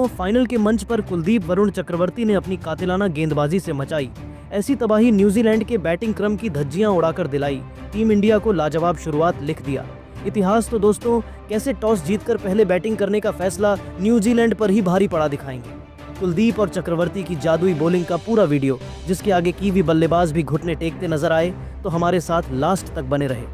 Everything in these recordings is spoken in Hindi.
फाइनल के मंच पर कुलदीप वरुण चक्रवर्ती ने अपनी कातिलाना गेंदबाजी से मचाई ऐसी तबाही, न्यूजीलैंड के बैटिंग क्रम की धज्जियां उड़ाकर दिलाई, टीम इंडिया को लाजवाब शुरुआत लिख दिया। इतिहास तो दोस्तों कैसे टॉस जीतकर पहले बैटिंग करने का फैसला न्यूजीलैंड पर ही भारी पड़ा दिखाएंगे। कुलदीप और चक्रवर्ती की जादुई बॉलिंग का पूरा वीडियो, जिसके आगे कीवी बल्लेबाज भी घुटने टेकते नजर आए, तो हमारे साथ लास्ट तक बने रहे।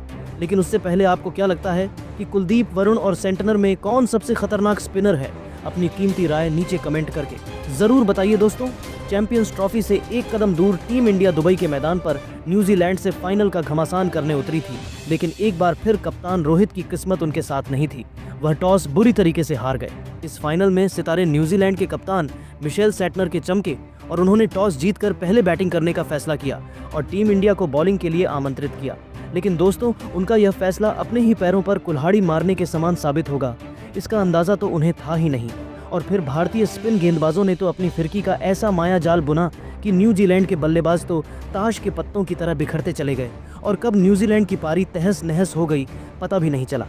लेकिन उससे पहले आपको क्या लगता है कि कुलदीप, वरुण और सेंटनर में कौन सबसे खतरनाक स्पिनर है? अपनी कीमती राय नीचे कमेंट करके जरूर बताइए दोस्तों। चैंपियंस ट्रॉफी से एक कदम दूर टीम इंडिया दुबई के मैदान पर न्यूजीलैंड से फाइनल का घमासान करने उतरी थी, लेकिन एक बार फिर कप्तान रोहित की किस्मत उनके साथ नहीं थी। वह टॉस बुरी तरीके से हार गए। इस फाइनल में सितारे न्यूजीलैंड के कप्तान मिशेल सेटनर के चमके और उन्होंने टॉस जीतकर पहले बैटिंग करने का फैसला किया और टीम इंडिया को बॉलिंग के लिए आमंत्रित किया। लेकिन दोस्तों, उनका यह फैसला अपने ही पैरों पर कुल्हाड़ी मारने के समान साबित होगा, इसका अंदाजा तो उन्हें था ही नहीं। और फिर भारतीय स्पिन गेंदबाजों ने तो अपनी फिरकी का ऐसा माया जाल बुना कि न्यूजीलैंड के बल्लेबाज तो ताश के पत्तों की तरह बिखरते चले गए और कब न्यूजीलैंड की पारी तहस नहस हो गई पता भी नहीं चला।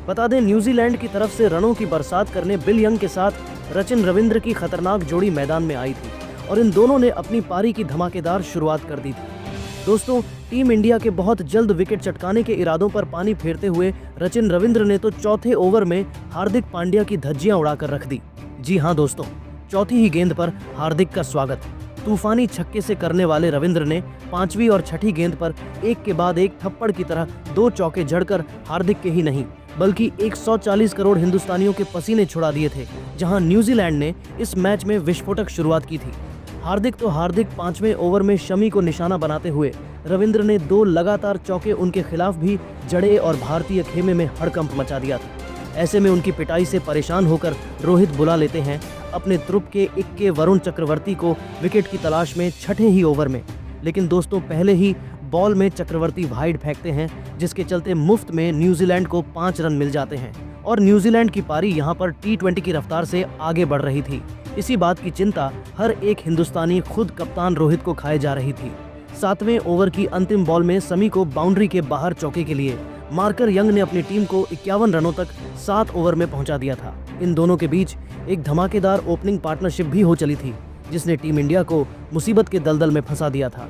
बता दें, न्यूजीलैंड की तरफ से रनों की बरसात करने बिल यंग के साथ रचिन रविंद्र की खतरनाक जोड़ी मैदान में आई थी और इन दोनों ने अपनी पारी की धमाकेदार शुरुआत कर दी थी। दोस्तों, टीम इंडिया के बहुत जल्द विकेट चटकाने के इरादों पर पानी फेरते हुए रचिन रविंद्र ने तो चौथे ओवर में हार्दिक पांड्या की धज्जियां उड़ाकर रख दी। जी हां दोस्तों, चौथी ही गेंद पर हार्दिक का स्वागत तूफानी छक्के से करने वाले रविंद्र ने पांचवी और छठी गेंद पर एक के बाद एक थप्पड़ की तरह दो चौके जड़कर हार्दिक के ही नहीं बल्कि 140 करोड़ हिंदुस्तानियों के पसीने छुड़ा दिए थे। जहां न्यूजीलैंड ने इस मैच में विस्फोटक शुरुआत की थी। हार्दिक पांचवें ओवर में शमी को निशाना बनाते हुए रविंद्र ने दो लगातार चौके उनके खिलाफ भी जड़े और भारतीय खेमे में हड़कंप मचा दिया था। ऐसे में उनकी पिटाई से परेशान होकर रोहित बुला लेते हैं अपने त्रुप के इक्के वरुण चक्रवर्ती को विकेट की तलाश में छठे ही ओवर में। लेकिन दोस्तों, पहले ही बॉल में चक्रवर्ती वाइड फेंकते हैं, जिसके चलते मुफ्त में न्यूजीलैंड को 5 रन मिल जाते हैं और न्यूजीलैंड की पारी यहां पर T20 की रफ्तार से आगे बढ़ रही थी। इसी बात की चिंता हर एक हिंदुस्तानी खुद कप्तान रोहित को खाए जा रही थी। 7वें ओवर की अंतिम बॉल में शमी को बाउंड्री के बाहर चौके के लिए मार्कर यंग ने अपनी टीम को 51 रनों तक 7 ओवर में पहुंचा दिया था। इन दोनों के बीच एक धमाकेदार ओपनिंग पार्टनरशिप भी हो चली थी, जिसने टीम इंडिया को मुसीबत के दलदल में फंसा दिया था।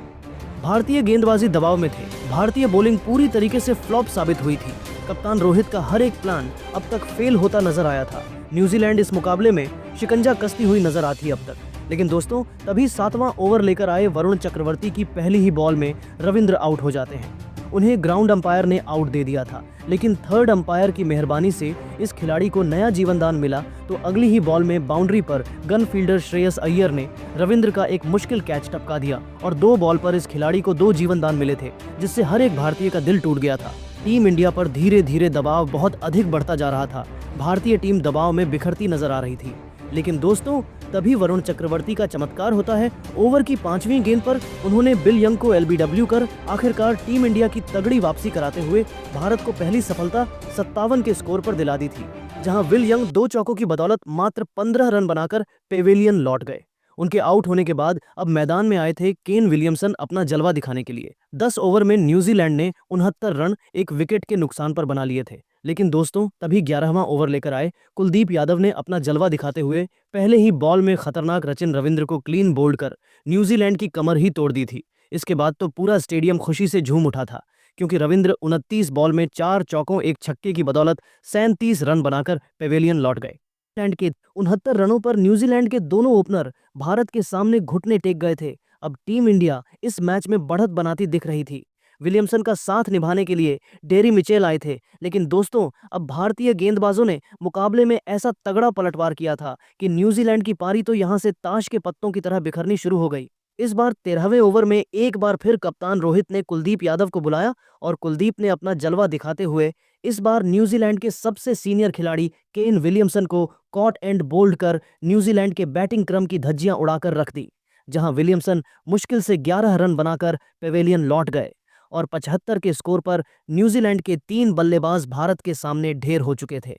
भारतीय गेंदबाजी दबाव में थे। भारतीय बॉलिंग पूरी तरीके से फ्लॉप साबित हुई थी। कप्तान रोहित का हर एक प्लान अब तक फेल होता नजर आया था। न्यूजीलैंड इस मुकाबले में शिकंजा कसती हुई नजर आती है अब तक। लेकिन दोस्तों, तभी 7वां ओवर लेकर आए वरुण चक्रवर्ती की पहली ही बॉल में रविंद्र आउट हो जाते हैं। उन्हें ग्राउंड अंपायर ने आउट दे दिया था, लेकिन थर्ड अंपायर की मेहरबानी से इस खिलाड़ी को नया जीवन दान मिला तो अगली ही बॉल में बाउंड्री पर गन फील्डर श्रेयस अय्यर ने रविंद्र का एक मुश्किल कैच टपका दिया और 2 बॉल पर इस खिलाड़ी को 2 जीवन दान मिले थे, जिससे हर एक भारतीय का दिल टूट गया था। टीम इंडिया पर धीरे धीरे दबाव बहुत अधिक बढ़ता जा रहा था। भारतीय टीम दबाव में बिखरती नजर आ रही थी। लेकिन दोस्तों, तभी वरुण चक्रवर्ती का चमत्कार होता है। ओवर की 5वीं गेंद पर उन्होंने बिल यंग को LBW कर आखिरकार टीम इंडिया की तगड़ी वापसी कराते हुए भारत को पहली सफलता 57 के स्कोर पर दिला दी थी, जहां विल यंग 2 चौकों की बदौलत मात्र 15 रन बनाकर पेवेलियन लौट गए। उनके आउट होने के बाद अब मैदान में आए थे केन विलियमसन अपना जलवा दिखाने के लिए। 10 ओवर में न्यूजीलैंड ने 69 रन एक विकेट के नुकसान पर बना लिए थे। लेकिन दोस्तों, तभी 11वां ओवर लेकर आए कुलदीप यादव ने अपना जलवा दिखाते हुए पहले ही बॉल में खतरनाक रचिन रविंद्र को क्लीन बोल्ड कर न्यूजीलैंड की कमर ही तोड़ दी थी। इसके बाद तो पूरा स्टेडियम खुशी से झूम उठा था, क्योंकि रविंद्र 29 बॉल में 4 चौकों एक छक्के की बदौलत 37 रन बनाकर पेवेलियन लौट गए। लैंड के 69 रनों पर न्यूजीलैंड के दोनों ओपनर भारत के सामने घुटने टेक गए थे। अब टीम इंडिया इस मैच में बढ़त बनाती दिख रही थी। विलियमसन का साथ निभाने के लिए डेरी मिचेल आए थे, लेकिन दोस्तों, अब भारतीय गेंदबाजों ने मुकाबले में ऐसा तगड़ा पलटवार किया था कि न्यूजीलैंड की पारी तो यहां से ताश के पत्तों की तरह बिखरनी शुरू हो गई। इस बार 13वें ओवर में एक बार फिर कप्तान रोहित ने कुलदीप यादव को बुलाया और कुलदीप ने अपना जलवा दिखाते हुए इस बार न्यूजीलैंड के सबसे सीनियर खिलाड़ी केन विलियमसन को कॉट एंड बोल्ड कर न्यूजीलैंड के बैटिंग क्रम की धज्जियां उड़ाकर रख दी। जहां विलियमसन मुश्किल से 11 रन बनाकर पेवेलियन लौट गए और 75 के स्कोर पर न्यूजीलैंड के 3 बल्लेबाज भारत के सामने ढेर हो चुके थे।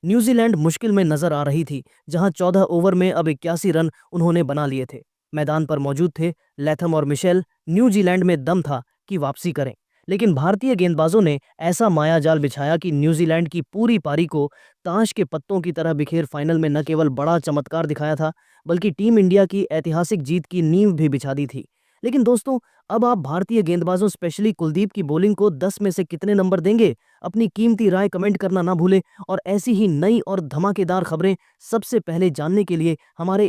न्यूजीलैंड मुश्किल में नजर आ रही थी, जहां 14 ओवर में अब 81 रन उन्होंने बना लिए थे। मैदान पर मौजूद थे लैथम और मिशेल। न्यूजीलैंड में दम था कि वापसी करें, लेकिन भारतीय गेंदबाजों ने ऐसा मायाजाल बिछाया कि न्यूजीलैंड की पूरी पारी को ताश के पत्तों की तरह बिखेर फाइनल में न केवल बड़ा चमत्कार दिखाया था, बल्कि टीम इंडिया की ऐतिहासिक जीत की नींव भी बिछा दी थी। लेकिन दोस्तों, अब आप भारतीय गेंदबाजों स्पेशली कुलदीप की बॉलिंग को 10 में से कितने नंबर देंगे? अपनी कीमती राय कमेंट करना ना भूलें और ऐसी ही नई और धमाकेदार खबरें सबसे पहले जानने के लिए हमारे